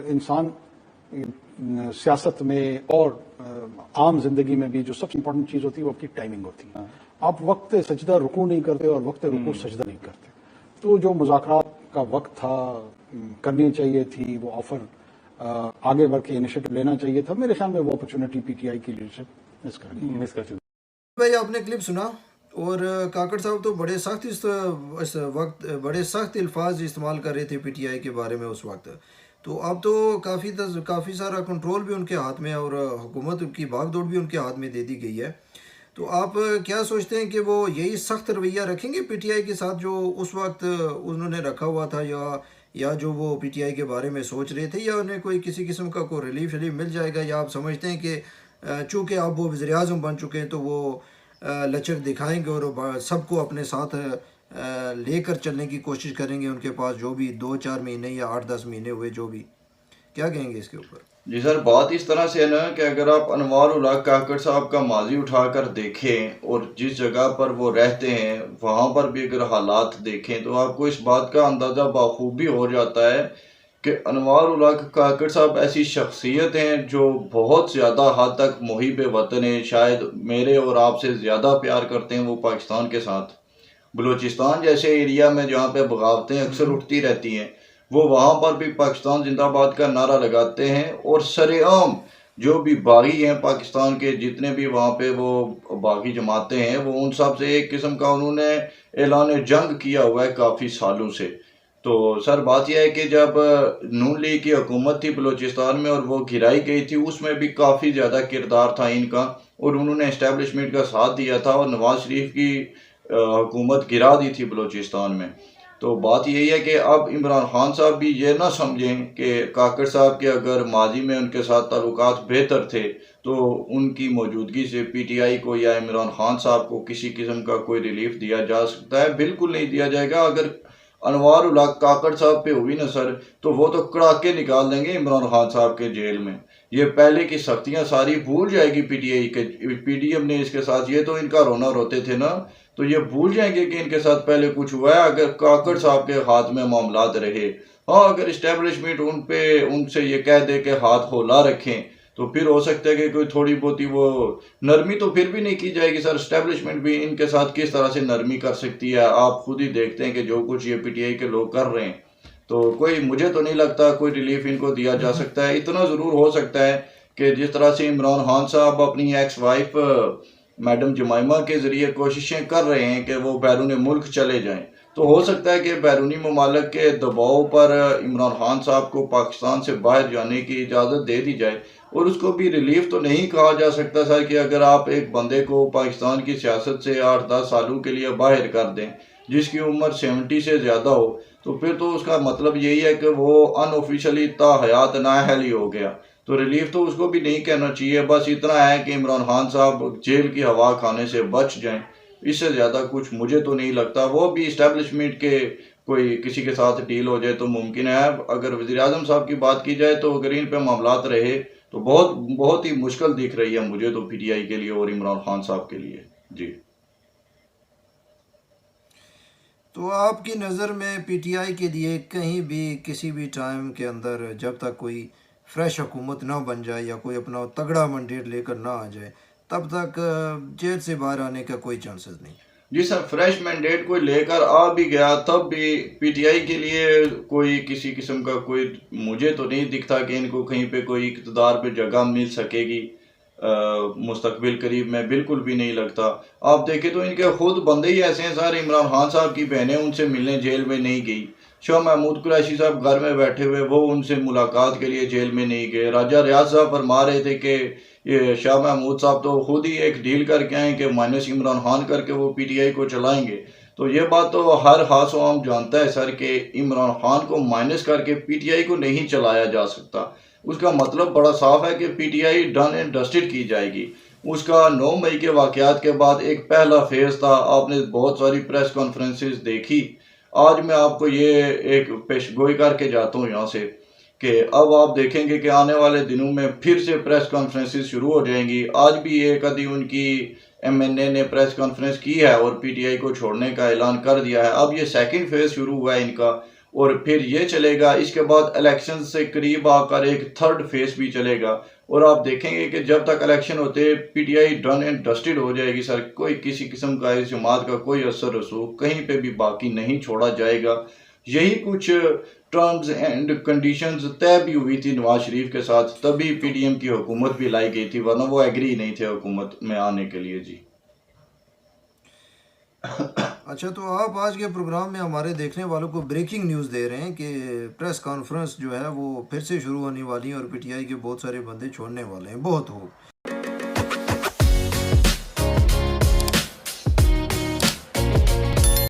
انسان سیاست میں اور عام زندگی میں بھی جو سب سے امپورٹنٹ چیز ہوتی ہے وہ آپ کی ٹائمنگ ہوتی ہے. آپ وقت سجدہ رکوع نہیں کرتے اور وقت رکوع سجدہ نہیں کرتے. تو جو مذاکرات کا وقت تھا کرنی چاہیے تھی وہ آفر آگے بڑھ کے انیشیٹو لینا چاہیے تھا. میرے خیال میں وہ اپرچونٹی پی ٹی آئی کی لیڈرشپ مس کر چکی. بھائی آپ نے کلپ سنا اور کاکڑ صاحب تو بڑے سخت اس وقت بڑے سخت الفاظ استعمال کر رہے تھے پی ٹی آئی کے بارے میں اس وقت. تو اب تو کافی سارا کنٹرول بھی ان کے ہاتھ میں اور حکومت کی بھاگ دوڑ بھی ان کے ہاتھ میں دے دی گئی ہے. تو آپ کیا سوچتے ہیں کہ وہ یہی سخت رویہ رکھیں گے پی ٹی آئی کے ساتھ جو اس وقت انہوں نے رکھا ہوا تھا یا جو وہ پی ٹی آئی کے بارے میں سوچ رہے تھے, یا انہیں کوئی کسی قسم کا کوئی ریلیف مل جائے گا, یا آپ سمجھتے ہیں کہ چونکہ اب وہ وزیر اعظم بن چکے ہیں تو وہ لچک دکھائیں گے اور سب کو اپنے ساتھ لے کر چلنے کی کوشش کریں گے, ان کے پاس جو بھی 2-4 مہینے یا 8-10 مہینے ہوئے جو بھی. کیا کہیں گے اس کے اوپر؟ جی سر, بات اس طرح سے ہے نا کہ اگر آپ انوار الحق کاکڑ صاحب کا ماضی اٹھا کر دیکھیں اور جس جگہ پر وہ رہتے ہیں وہاں پر بھی اگر حالات دیکھیں تو آپ کو اس بات کا اندازہ بخوبی ہو جاتا ہے کہ انوار الحق کاکڑ صاحب ایسی شخصیت ہیں جو بہت زیادہ حد تک محب وطن ہیں. شاید میرے اور آپ سے زیادہ پیار کرتے ہیں وہ پاکستان کے ساتھ. بلوچستان جیسے ایریا میں جہاں پہ بغاوتیں اکثر اٹھتی رہتی ہیں وہ وہاں پر بھی پاکستان زندہ باد کا نعرہ لگاتے ہیں, اور سر عام جو بھی باغی ہیں پاکستان کے جتنے بھی وہاں پہ وہ باغی جماعتیں ہیں وہ ان سب سے ایک قسم کا انہوں نے اعلان جنگ کیا ہوا ہے کافی سالوں سے. تو سر بات یہ ہے کہ جب نون لیگ کی حکومت تھی بلوچستان میں اور وہ گرائی گئی تھی اس میں بھی کافی زیادہ کردار تھا ان کا, اور انہوں نے اسٹیبلشمنٹ کا ساتھ دیا تھا اور نواز شریف کی حکومت گرا دی تھی بلوچستان میں. تو بات یہی ہے کہ اب عمران خان صاحب بھی یہ نہ سمجھیں کہ کاکڑ صاحب کے اگر ماضی میں ان کے ساتھ تعلقات بہتر تھے تو ان کی موجودگی سے پی ٹی آئی کو یا عمران خان صاحب کو کسی قسم کا کوئی ریلیف دیا جا سکتا ہے. بالکل نہیں دیا جائے گا. اگر انوار الحق کاکڑ صاحب پہ ہوئی نا سر تو وہ تو کڑاکے نکال دیں گے عمران خان صاحب کے جیل میں. یہ پہلے کی سختیاں ساری بھول جائے گی پی ٹی آئی کے. پی ڈی ایم نے اس کے ساتھ یہ تو ان کا رونا روتے تھے نا, تو یہ بھول جائیں گے کہ ان کے ساتھ پہلے کچھ ہوا ہے اگر کاکڑ صاحب کے ہاتھ میں معاملات رہے. ہاں اگر اسٹیبلشمنٹ ان سے یہ کہہ دے کہ ہاتھ کھولا رکھیں تو پھر ہو سکتا ہے کہ کوئی تھوڑی بہتی وہ نرمی تو پھر بھی نہیں کی جائے گی. سر اسٹیبلشمنٹ بھی ان کے ساتھ کس طرح سے نرمی کر سکتی ہے؟ آپ خود ہی دیکھتے ہیں کہ جو کچھ یہ پی ٹی آئی کے لوگ کر رہے ہیں, تو مجھے تو نہیں لگتا کوئی ریلیف ان کو دیا جا سکتا ہے. اتنا ضرور ہو سکتا ہے کہ جس طرح سے عمران خان صاحب اپنی ایکس وائف میڈم جمائمہ کے ذریعے کوششیں کر رہے ہیں کہ وہ بیرون ملک چلے جائیں, تو ہو سکتا ہے کہ بیرونی ممالک کے دباؤ پر عمران خان صاحب کو پاکستان سے باہر جانے کی اجازت دے دی جائے. اور اس کو بھی ریلیف تو نہیں کہا جا سکتا سر کہ اگر آپ ایک بندے کو پاکستان کی سیاست سے 8-10 سالوں کے لیے باہر کر دیں جس کی عمر 70 سے زیادہ ہو, تو پھر تو اس کا مطلب یہی ہے کہ وہ ان آفیشلی تا حیات نااہل ہی ہو گیا. تو ریلیف تو اس کو بھی نہیں کہنا چاہیے. بس اتنا ہے کہ عمران خان صاحب جیل کی ہوا کھانے سے بچ جائیں. اس سے زیادہ کچھ مجھے تو نہیں لگتا. وہ بھی اسٹیبلشمنٹ کے کوئی کسی کے ساتھ ڈیل ہو جائے تو ممکن ہے. اگر وزیر اعظم صاحب کی بات کی جائے تو اگر ان پہ معاملات رہے تو بہت ہی مشکل دکھ رہی ہے مجھے تو پی ٹی آئی کے لیے اور عمران خان صاحب کے لیے. جی تو آپ کی نظر میں پی ٹی آئی کے لیے کہیں بھی کسی بھی ٹائم کے اندر جب تک کوئی فریش حکومت نہ بن جائے یا کوئی اپنا تگڑا منڈیٹ لے کر نہ آ جائے تب تک جیل سے باہر آنے کا کوئی چانسز نہیں؟ جی سر, فریش مینڈیٹ کوئی لے کر آ بھی گیا تب بھی پی ٹی آئی کے لیے کوئی کسی قسم کا کوئی مجھے تو نہیں دکھتا کہ ان کو کہیں پہ کوئی اقتدار پہ جگہ مل سکے گی مستقبل قریب میں. بالکل بھی نہیں لگتا. آپ دیکھیں تو ان کے خود بندے ہی ایسے ہیں سر. عمران خان صاحب کی بہنیں ان سے ملنے جیل میں نہیں گئی. شاہ محمود قریشی صاحب گھر میں بیٹھے ہوئے وہ ان سے ملاقات کے لیے جیل میں نہیں گئے. راجہ ریاض صاحب فرما رہے تھے کہ یہ شاہ محمود صاحب تو خود ہی ایک ڈیل کر کے آئیں کہ مائنس عمران خان کر کے وہ پی ٹی آئی کو چلائیں گے. تو یہ بات تو ہر خاص و عام جانتا ہے سر کہ عمران خان کو مائنس کر کے پی ٹی آئی کو نہیں چلایا جا سکتا. اس کا مطلب بڑا صاف ہے کہ P T I done and dusted کی جائے گی. اس کا 9 مئی کے واقعات کے بعد ایک پہلا فیز تھا. آپ نے بہت ساری پریس کانفرنسز دیکھی. آج میں آپ کو یہ ایک پیش گوئی کر کے جاتا ہوں یہاں سے کہ اب آپ دیکھیں گے کہ آنے والے دنوں میں پھر سے پریس کانفرنسز شروع ہو جائیں گی. آج بھی ایک آدھی ان کی ایم این اے نے پریس کانفرنس کی ہے اور پی ٹی آئی کو چھوڑنے کا اعلان کر دیا ہے. اب یہ سیکنڈ فیز شروع ہوا ہے ان کا, اور پھر یہ چلے گا، اس کے بعد الیکشن سے قریب آ کر ایک تھرڈ فیز بھی چلے گا، اور آپ دیکھیں گے کہ جب تک الیکشن ہوتے P T I done and dusted ہو جائے گی سر، کوئی کسی قسم کا اس جماعت کا کوئی اثر رسوخ کہیں پہ بھی باقی نہیں چھوڑا جائے گا۔ یہی کچھ ٹرمز اینڈ کنڈیشنز طے بھی ہوئی تھی نواز شریف کے ساتھ، تبھی پی ڈی ایم کی حکومت بھی لائی گئی تھی، ورنہ وہ ایگری نہیں تھے حکومت میں آنے کے لیے۔ جی اچھا، تو آپ آج کے پروگرام میں ہمارے دیکھنے والوں کو بریکنگ نیوز دے رہے ہیں کہ پریس کانفرنس جو ہے وہ پھر سے شروع ہونے والی ہے اور پی ٹی آئی کے بہت سارے بندے چھوڑنے والے ہیں، بہت ہو